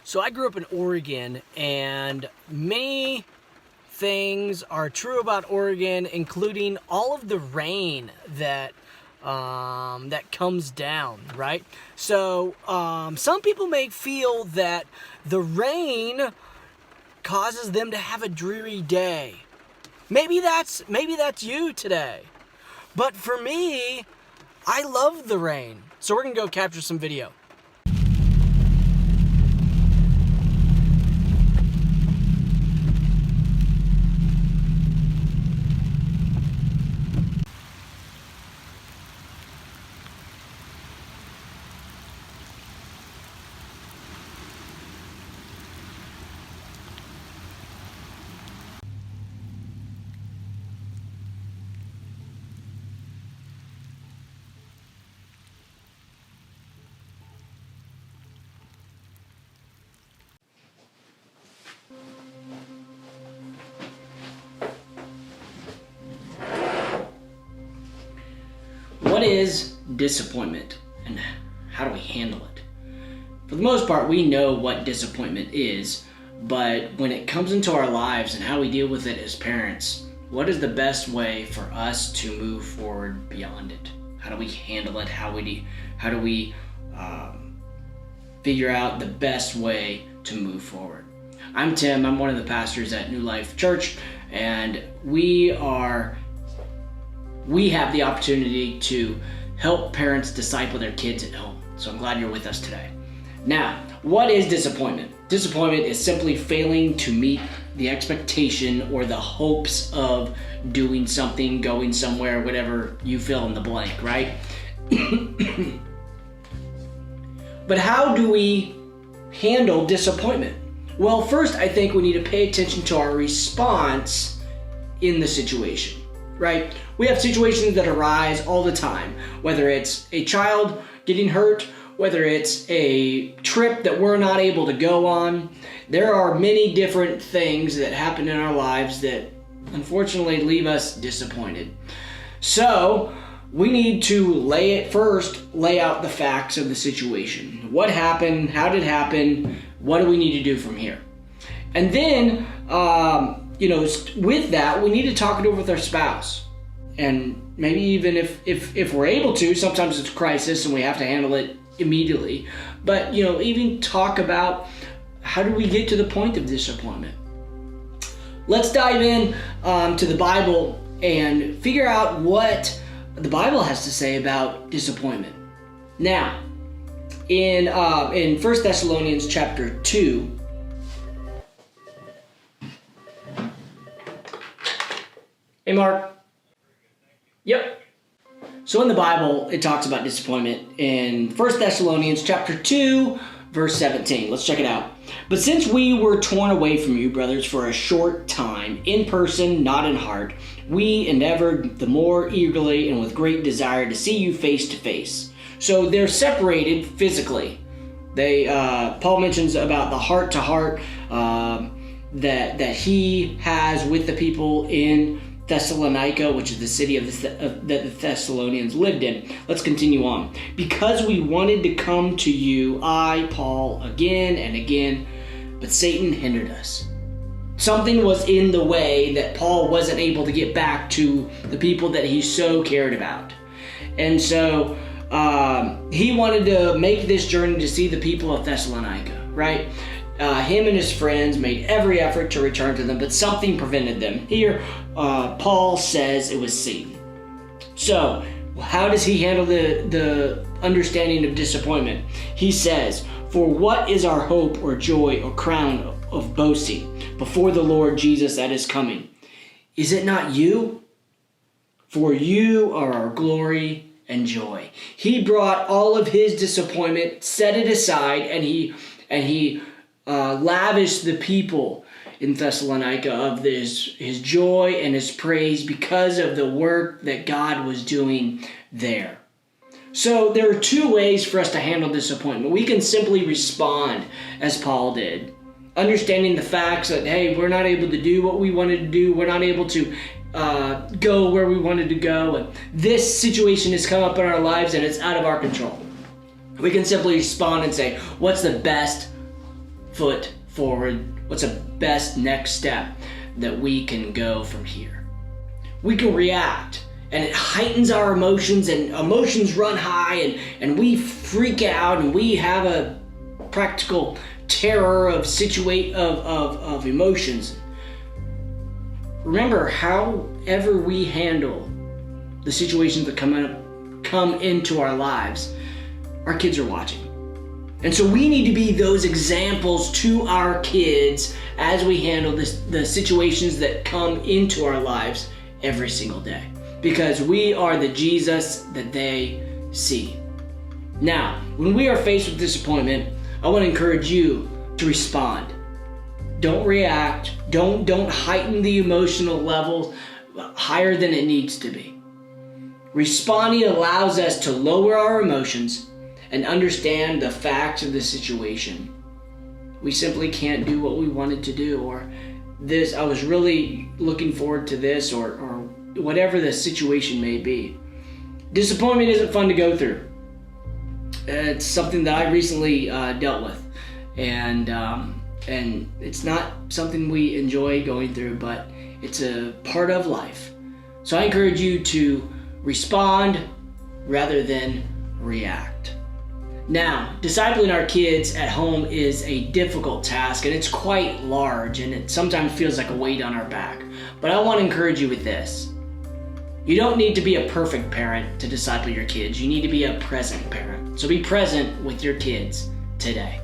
So I grew up in Oregon, and many things are true about Oregon, including all of the rain that comes down, right? So some people may feel that the rain causes them to have a dreary day. Maybe that's you today. But for me, I love the rain. So we're gonna go capture some video. What is disappointment, and how do we handle it? For the most part, we know what disappointment is, but when it comes into our lives and how we deal with it as parents, what is the best way for us to move forward beyond it? How do we handle it? How do we figure out the best way to move forward? I'm Tim. I'm one of the pastors at New Life Church, and we have the opportunity to help parents disciple their kids at home. So I'm glad you're with us today. Now, what is disappointment? Disappointment is simply failing to meet the expectation or the hopes of doing something, going somewhere, whatever you fill in the blank, right? But how do we handle disappointment? Well, first, I think we need to pay attention to our response in the situation. Right? We have situations that arise all the time, whether it's a child getting hurt, whether it's a trip that we're not able to go on. There are many different things that happen in our lives that unfortunately leave us disappointed. So we need to lay out the facts of the situation. What happened? How did it happen? What do we need to do from here? And then with that, we need to talk it over with our spouse. And maybe even if we're able to, sometimes it's a crisis and we have to handle it immediately. But, even talk about how do we get to the point of disappointment. Let's dive in to the Bible and figure out what the Bible has to say about disappointment. Now, in 1 Thessalonians chapter 2, hey, Mark. Yep. So in the Bible, it talks about disappointment in 1 Thessalonians chapter 2, verse 17. Let's check it out. But since we were torn away from you, brothers, for a short time, in person, not in heart, we endeavored the more eagerly and with great desire to see you face to face. So they're separated physically. Paul mentions about the heart to heart that he has with the people in Thessalonica, which is the city that the Thessalonians lived in. Let's continue on. Because we wanted to come to you, I, Paul, again and again, but Satan hindered us. Something was in the way that Paul wasn't able to get back to the people that he so cared about. And so he wanted to make this journey to see the people of Thessalonica, right? Him and his friends made every effort to return to them, but something prevented them. Here, Paul says it was Satan. So, how does he handle the understanding of disappointment? He says, "For what is our hope or joy or crown of boasting before the Lord Jesus that is coming? Is it not you? For you are our glory and joy." He brought all of his disappointment, set it aside, and he lavished the people in Thessalonica of his joy and his praise because of the work that God was doing there. So there are two ways for us to handle disappointment. We can simply respond as Paul did, understanding the facts that, hey, we're not able to do what we wanted to do. We're not able to go where we wanted to go. And this situation has come up in our lives and it's out of our control. We can simply respond and say, what's the best foot forward? What's the best next step that we can go from here? We can react, and it heightens our emotions, and emotions run high, and we freak out, and we have a practical terror of emotions. Remember, however we handle the situations that come into our lives, our kids are watching. And so we need to be those examples to our kids as we handle the situations that come into our lives every single day, because we are the Jesus that they see. Now, when we are faced with disappointment, I want to encourage you to respond. Don't react. Don't heighten the emotional level higher than it needs to be. Responding allows us to lower our emotions and understand the facts of the situation. We simply can't do what we wanted to do, or this, I was really looking forward to this, or whatever the situation may be. Disappointment isn't fun to go through. It's something that I recently dealt with, and it's not something we enjoy going through, but it's a part of life. So I encourage you to respond rather than react. Now, discipling our kids at home is a difficult task, and it's quite large, and it sometimes feels like a weight on our back. But I want to encourage you with this. You don't need to be a perfect parent to disciple your kids. You need to be a present parent. So be present with your kids today.